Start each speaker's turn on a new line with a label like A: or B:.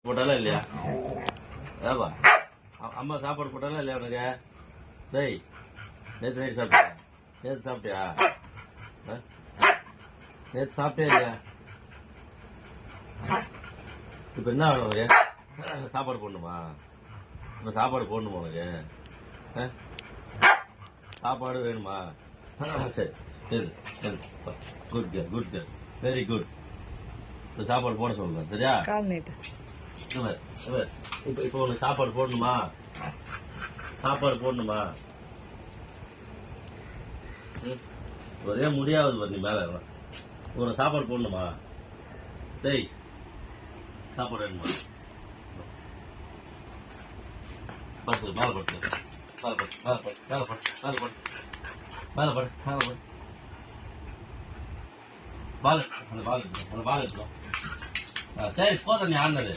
A: போட்டாலும் இல்லையா? ஏப்பா அம்மா சாப்பாடு போட்டாலும் இல்லையா உனக்கு? டேய் நேற்று நைட்டு சாப்பிட்டியா? நேற்று சாப்பிட்டியா? நேற்று சாப்பிட்டே இல்லையா? இப்போ என்ன வேணும் உனக்கு? சாப்பாடு போடணுமா? இப்போ சாப்பாடு போடணுமா உனக்கு? சாப்பாடு வேணுமா? சரி சரி சரி good care good care very good. இப்போ சாப்பாடு போட சொல்லுங்க சரியா? இப்போ இப்போ உனக்கு சாப்பாடு போடணுமா? சாப்பாடு போடணுமா? ஒரே முடியாது பாரு நீ மேலே உனக்கு சாப்பாடு போடணுமா? டேய் சாப்பாடு வேணுமா? படுத்து மேலே படுத்து மேலே படு மேலே படு மேலே படு மேலே படு மேலே படு பால் அந்த பால் எடுத்துரும் அந்த பால் எடுத்துரும். சரி போதும் நீ ஆனது